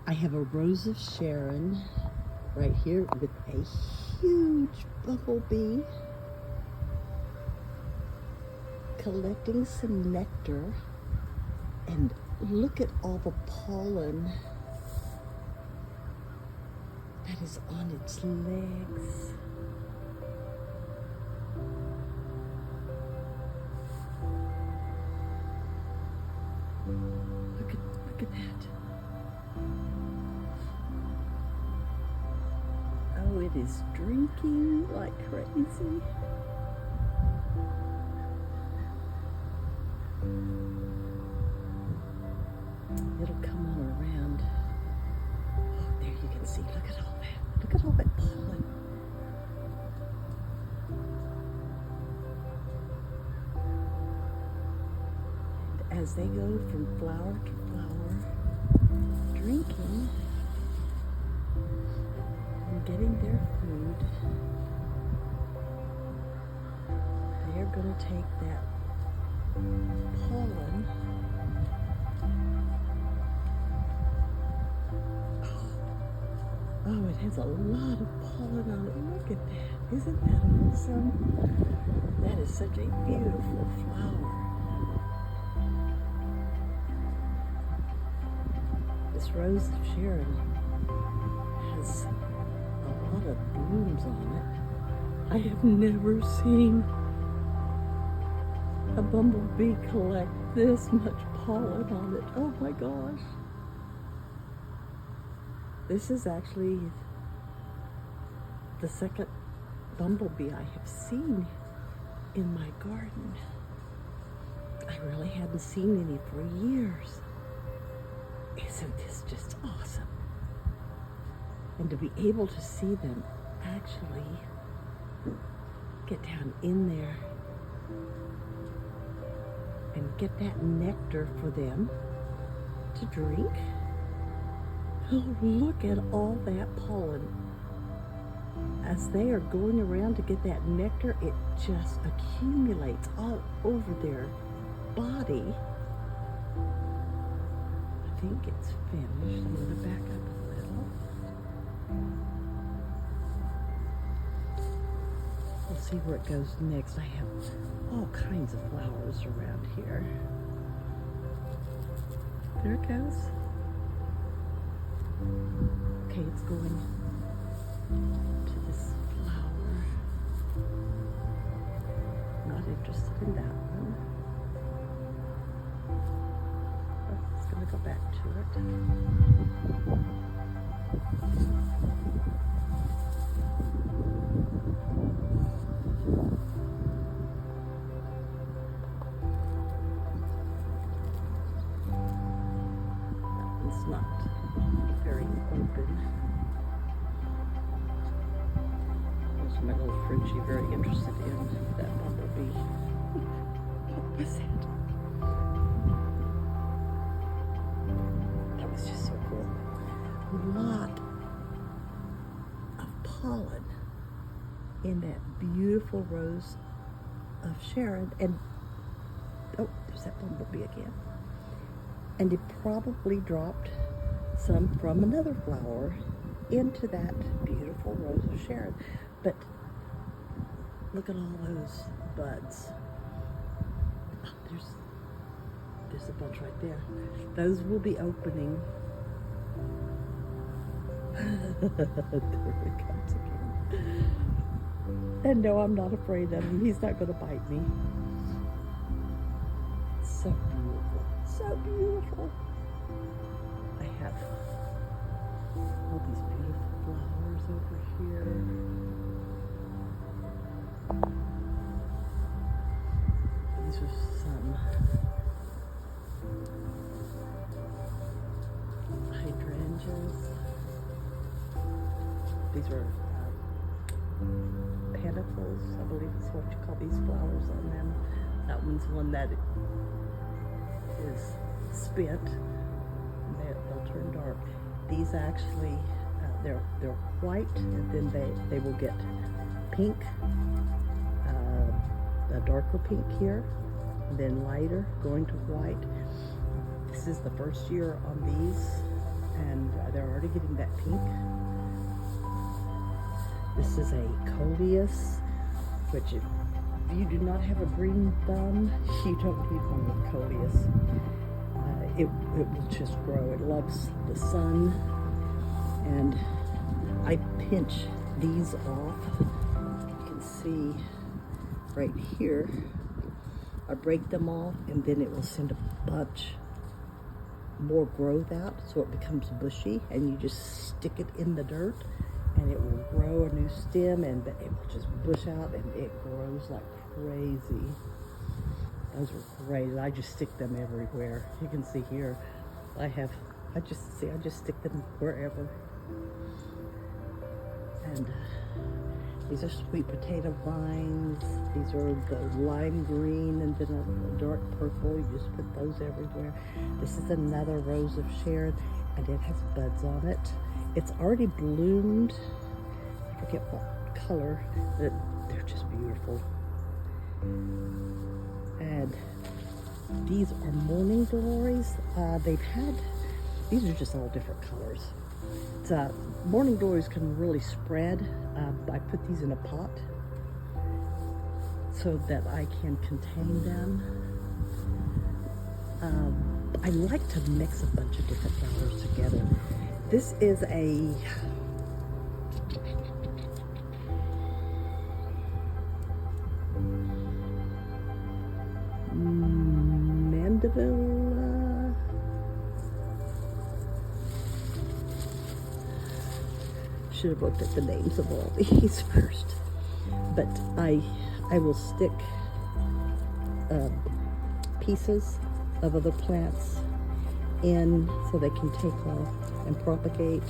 I have a Rose of Sharon right here with a huge bumblebee collecting some nectar, and look at all the pollen that is on its legs. Look at that. Oh, it is drinking like crazy. It'll come on around. Oh, there you can see. Look at all that. Look at all that pollen. And as they go from flower to flower, drinking and getting their food, they're going to take that pollen . Oh, it has a lot of pollen on it. Look at that. Isn't that awesome? That is such a beautiful flower. This Rose of Sharon has a lot of blooms on it. I have never seen a bumblebee collect this much pollen on it. Oh my gosh. This is actually the second bumblebee I have seen in my garden. I really hadn't seen any for years. Isn't this just awesome? And to be able to see them actually get down in there and get that nectar for them to drink. Oh, look at all that pollen. As they are going around to get that nectar, it just accumulates all over their body. I think it's finished. I'm going to back up a little. We'll see where it goes next. I have all kinds of flowers around here. There it goes. Okay, it's going to this flower. Not interested in that one. Oh, it's going to go back to it. That one's not very open. Those are my little Frenchie very interested in that bumblebee. What was that? That was just so cool. A lot of pollen in that beautiful Rose of Sharon. And oh, there's that bumblebee again. And it probably dropped some from another flower into that beautiful Rose of Sharon. But look at all those buds. Oh, there's a bunch right there. Those will be opening. There it comes again. And no, I'm not afraid of him. He's not going to bite me. So beautiful. So beautiful. I have all these beautiful flowers over here. These are some hydrangeas. These are pentacles, I believe is what you call these flowers on them. That one's one that is spent. They'll turn dark. These actually, they're white, and then they will get pink, a darker pink here, and then lighter, going to white. This is the first year on these. and they're already getting that pink. This is a coleus, which if you do not have a green thumb, you don't need one with coleus. It will just grow. It loves the sun, and I pinch these off. You can see right here. I break them off, and then it will send a bunch more growth out, so it becomes bushy, and you just stick it in the dirt, and it will grow a new stem, and it will just bush out, and it grows like crazy. Those are great. I just stick them everywhere. You can see here, I just stick them wherever. And these are sweet potato vines. These are the lime green and then a dark purple. You just put those everywhere. This is another rose of Sharon, and it has buds on it. It's already bloomed. I forget what color, but they're just beautiful. And these are morning glories. These are just all different colors. Morning glories can really spread. I put these in a pot so that I can contain them. I like to mix a bunch of different flowers together. This is a mandevilla. Should have looked at the names of all these first. But I will stick pieces of other plants in so they can take off and propagate.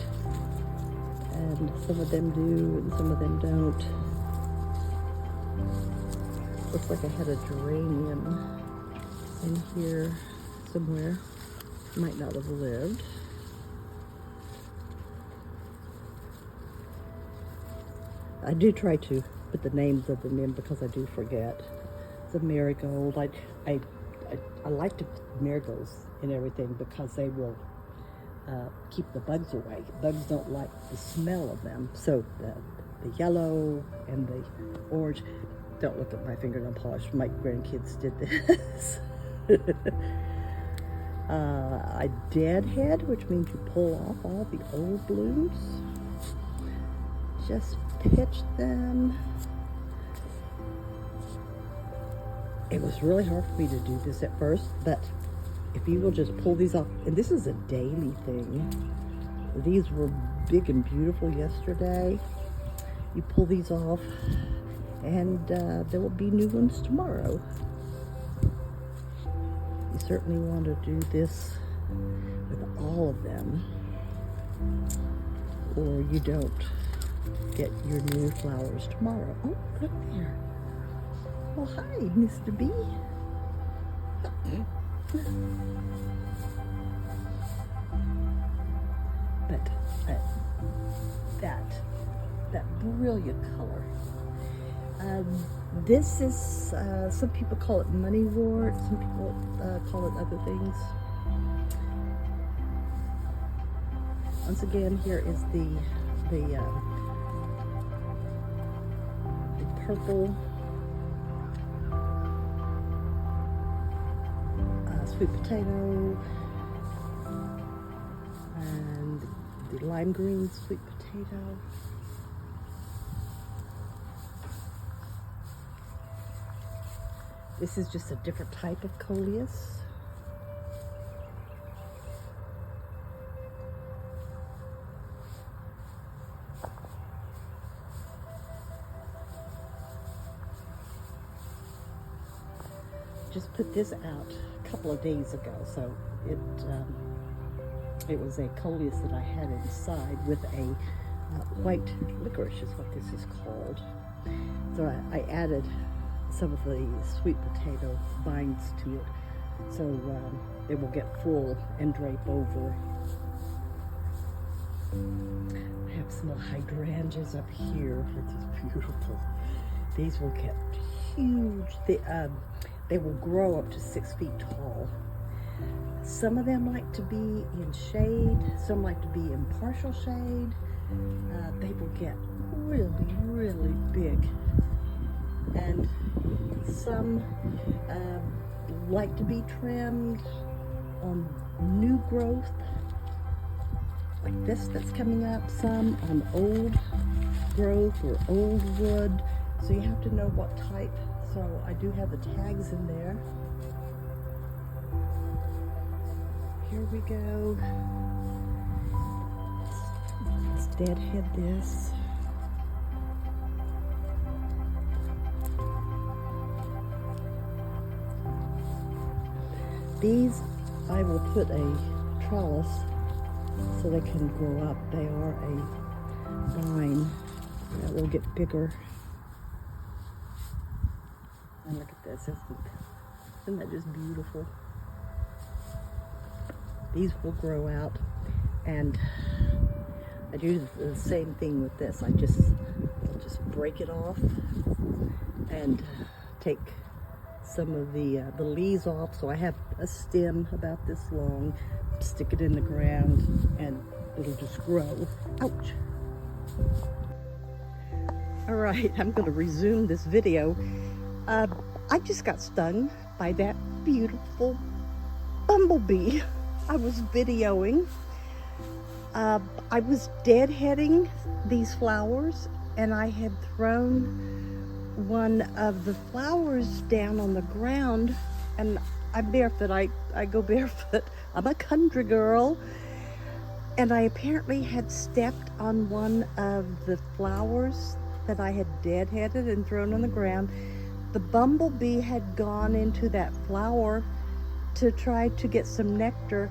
And some of them do and some of them don't. Looks like I had a geranium in here somewhere. Might not have lived. I do try to put the names of them in because I do forget. It's a marigold. I like to put marigolds in everything because they will keep the bugs away. Bugs don't like the smell of them. So the yellow and the orange. Don't look at my fingernail polish. My grandkids did this. A deadhead, which means you pull off all the old blooms. Just pitch them. It was really hard for me to do this at first, but if you will just pull these off, and this is a daily thing. These were big and beautiful yesterday. You pull these off, and there will be new ones tomorrow. You certainly want to do this with all of them, or you don't get your new flowers tomorrow. Oh, look there. Oh, hi, Mr. B. But that brilliant color. This is, some people call it money wort, some people call it other things. Once again, here is the purple sweet potato and the lime green sweet potato. This is just a different type of coleus. Just put this out a couple of days ago, so it was a coleus that I had inside with a white licorice is what this is called. So I added some of the sweet potato vines to it, so it will get full and drape over. I have some hydrangeas up here. These beautiful. These will get huge. They will grow up to 6 feet tall. Some of them like to be in shade, some like to be in partial shade. They will get really, really big. And some like to be trimmed on new growth, like this that's coming up, some on old growth or old wood. So you have to know what type. So I do have the tags in there. Here we go. Let's deadhead this. These I will put a trellis so they can grow up. They are a vine that will get bigger. And look at this, isn't that just beautiful? These will grow out, and I do the same thing with this. I'll just break it off and take some of the leaves off, so I have a stem about this long, stick it in the ground, and it'll just grow. Ouch! All right, I'm going to resume this video. I just got stung by that beautiful bumblebee. I was videoing. I was deadheading these flowers, and I had thrown one of the flowers down on the ground, and I'm barefoot. I go barefoot. I'm a country girl. And I apparently had stepped on one of the flowers that I had deadheaded and thrown on the ground. The bumblebee had gone into that flower to try to get some nectar,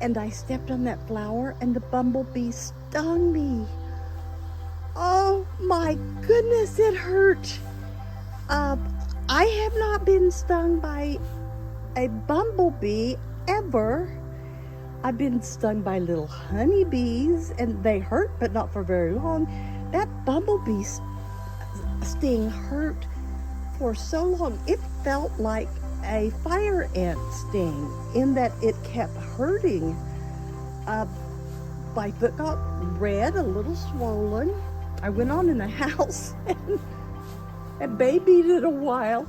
and I stepped on that flower and the bumblebee stung me. Oh my goodness, it hurt. I have not been stung by a bumblebee ever. I've been stung by little honeybees, and they hurt, but not for very long. That bumblebee sting hurt for so long. It felt like a fire ant sting in that it kept hurting. My foot got red, a little swollen. I went on in the house and babied it a while.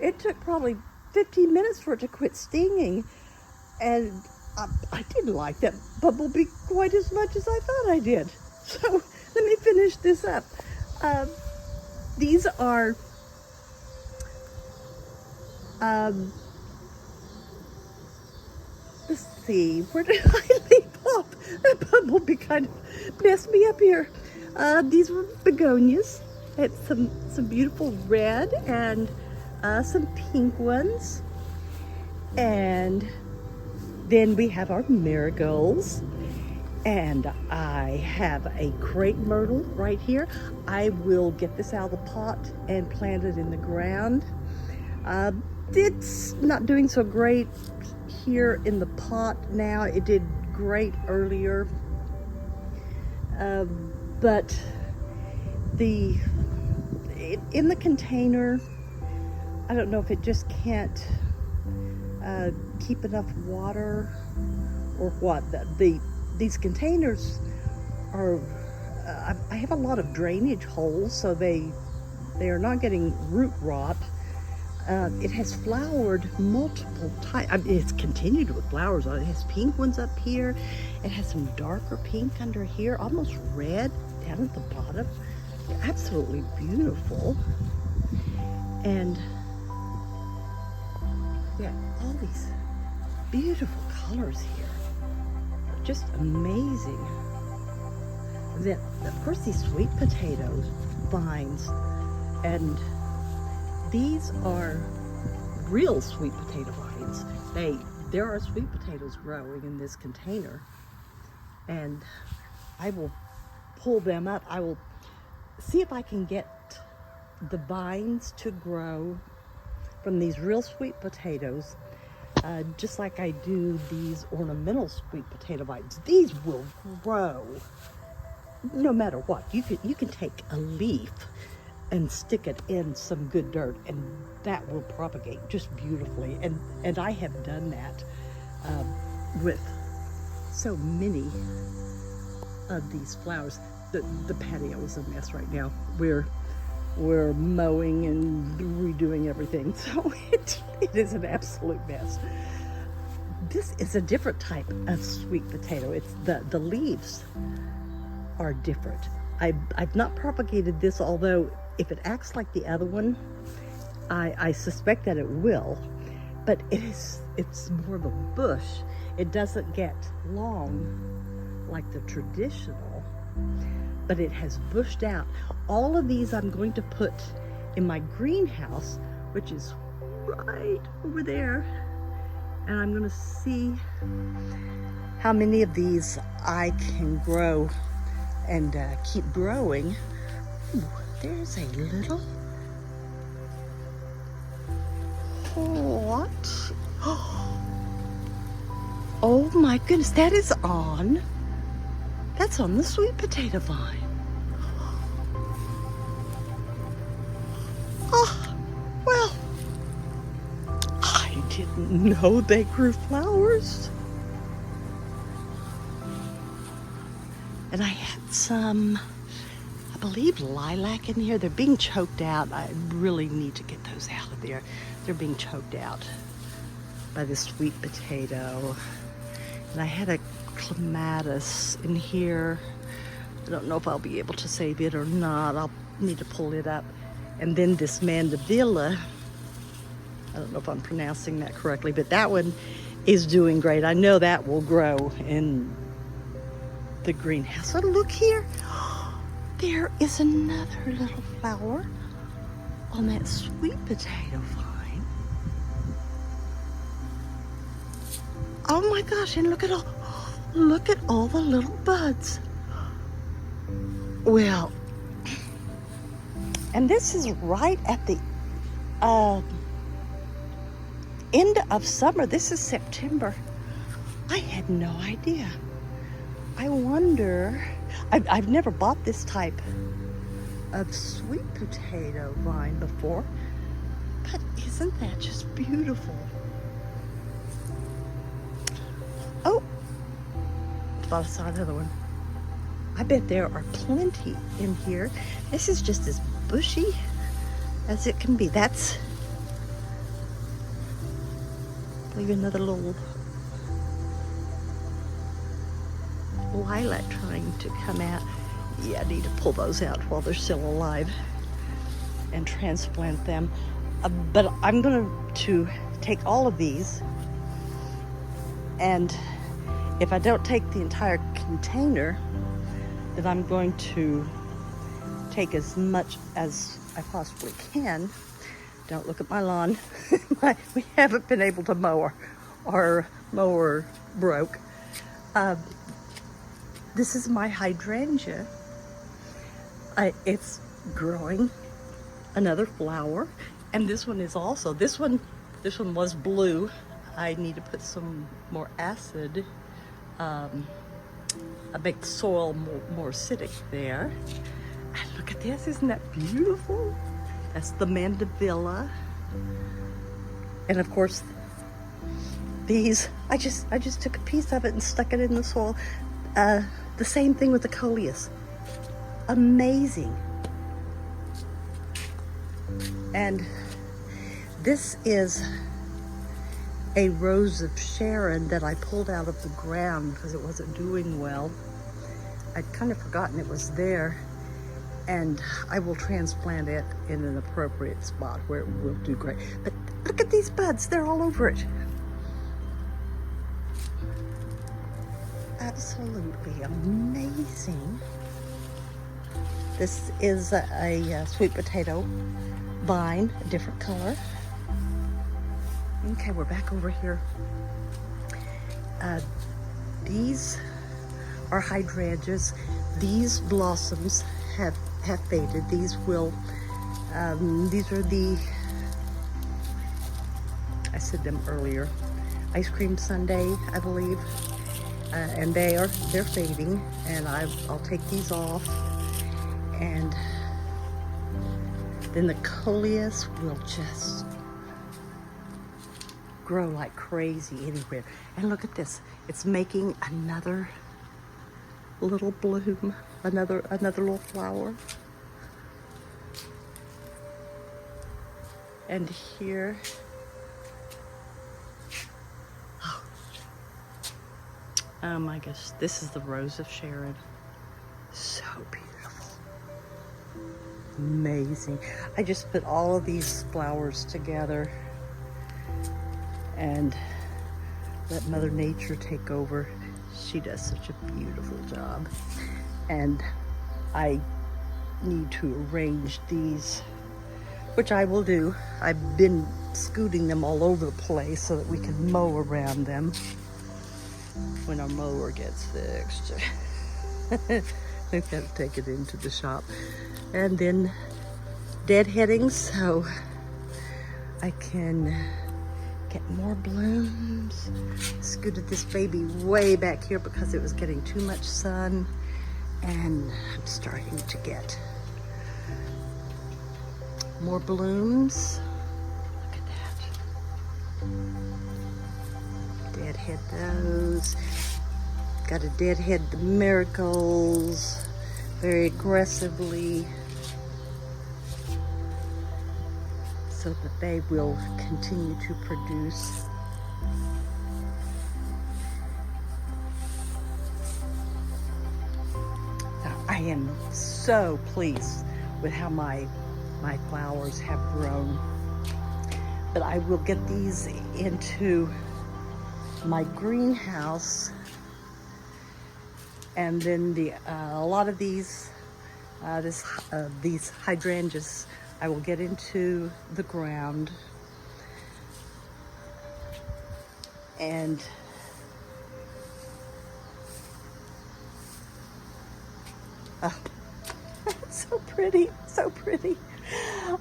It took probably 15 minutes for it to quit stinging. And I didn't like that bumblebee quite as much as I thought I did. So let me finish this up. These are let's see, where did I leave off? That bumblebee kind of messed me up here. These were begonias. I had some beautiful red and some pink ones. And then we have our marigolds. And I have a crepe myrtle right here. I will get this out of the pot and plant it in the ground. It's not doing so great here in the pot now. It did great earlier. But in the container, I don't know if it just can't keep enough water or what. These containers are, I have a lot of drainage holes, so they are not getting root rot. It has flowered multiple times. I mean, it's continued with flowers on it. It has pink ones up here. It has some darker pink under here, almost red down at the bottom. They're absolutely beautiful. And yeah, all these beautiful colors here. Just amazing. Then, of course, these sweet potatoes vines, and these are real sweet potato vines. There are sweet potatoes growing in this container, and I will pull them up. I will see if I can get the vines to grow from these real sweet potatoes. Just like I do these ornamental sweet potato vines. These will grow no matter what. You can take a leaf and stick it in some good dirt, and that will propagate just beautifully. And I have done that with so many of these flowers. The patio is a mess right now. We're mowing and redoing everything, so it is an absolute mess. This is a different type of sweet potato. It's the leaves are different. I've not propagated this, although if it acts like the other one, I suspect that it will, but it's more of a bush. It doesn't get long like the traditional, but it has bushed out. All of these I'm going to put in my greenhouse, which is right over there, and I'm going to see how many of these I can grow and keep growing. Ooh, there's a little, what? Oh my goodness, that's on the sweet potato vine. Oh, well, I didn't know they grew flowers. And I had some, I believe, lilac in here. They're being choked out. I really need to get those out of there. They're being choked out by the sweet potato. And I had a clematis in here. I don't know if I'll be able to save it or not. I'll need to pull it up. And then this mandevilla, I don't know if I'm pronouncing that correctly, but that one is doing great. I know that will grow in the greenhouse. Oh, look here. There is another little flower on that sweet potato vine. Oh my gosh, and look at all the little buds. Well, and this is right at the end of summer. This is September. I had no idea. I wonder, I've never bought this type of sweet potato vine before, but isn't that just beautiful? Oh, thought I saw another one. I bet there are plenty in here. This is just as bushy as it can be. That's, I believe, another little lilac trying to come out. Yeah, I need to pull those out while they're still alive and transplant them. But I'm going to take all of these, and if I don't take the entire container, then I'm going to take as much as I possibly can. Don't look at my lawn. We haven't been able to mow. Our mower broke. This is my hydrangea. It's growing another flower, and this one is also, this one was blue. I need to put some more acid, make the soil more acidic there. And look at this, isn't that beautiful? That's the mandevilla. And of course, these, I just took a piece of it and stuck it in the soil. The same thing with the coleus. Amazing. And this is a rose of Sharon that I pulled out of the ground because it wasn't doing well. I'd kind of forgotten it was there, and I will transplant it in an appropriate spot where it will do great. But look at these buds, they're all over it. Absolutely amazing. This is a sweet potato vine, a different color. Okay, we're back over here. These are hydrangeas. These blossoms have faded. These will, these are the, I said them earlier, ice cream sundae, I believe. And they're fading, and I'll take these off, and then the coleus will just grow like crazy anywhere. And look at this. It's making another little bloom, another little flower. And here, oh my gosh, this is the Rose of Sharon. So beautiful. Amazing. I just put all of these flowers together and let Mother Nature take over. She does such a beautiful job. And I need to arrange these, which I will do. I've been scooting them all over the place so that we can mow around them when our mower gets fixed. I've got to take it into the shop. And then deadheading so I can get more blooms. Scooted this baby way back here because it was getting too much sun, and I'm starting to get more blooms. Look at that. Deadhead those. Got to deadhead the marigolds very aggressively so that they will continue to produce. Now, I am so pleased with how my flowers have grown. But I will get these into my greenhouse, and then a lot of these hydrangeas I will get into the ground, and so pretty, so pretty.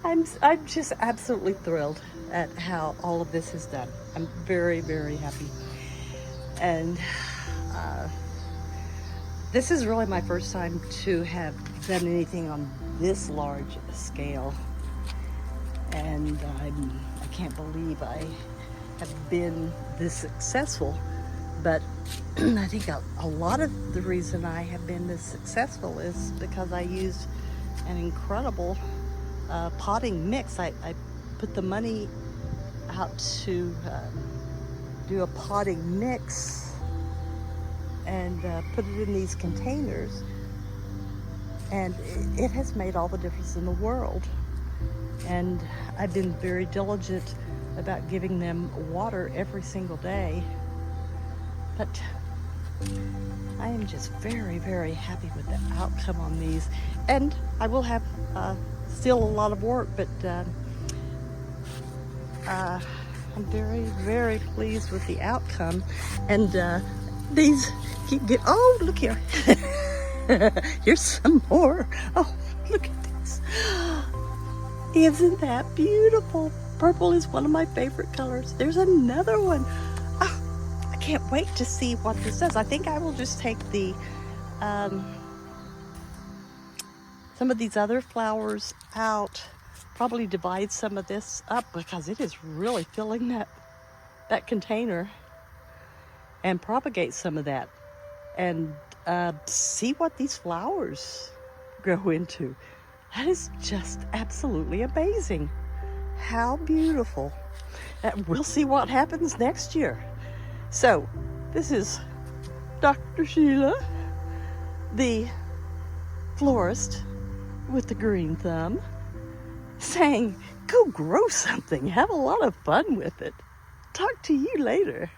I'm just absolutely thrilled at how all of this is done. I'm very, very happy. And this is really my first time to have done anything on this large a scale. And I can't believe I have been this successful. But I think a lot of the reason I have been this successful is because I used an incredible potting mix. I put the money out to do a potting mix and put it in these containers, and it has made all the difference in the world. And I've been very diligent about giving them water every single day. But I am just very, very happy with the outcome on these. And I will have still a lot of work, but I'm very, very pleased with the outcome. And these keep getting, oh, look here. Here's some more. Oh, look at this. Isn't that beautiful? Purple is one of my favorite colors. There's another one. Oh, I can't wait to see what this does. I think I will just take the some of these other flowers out, probably divide some of this up because it is really filling that container, and propagate some of that and see what these flowers grow into. That is just absolutely amazing. How beautiful. We'll see what happens next year. So, this is Dr. Sheila, the florist with the green thumb, saying, go grow something. Have a lot of fun with it. Talk to you later.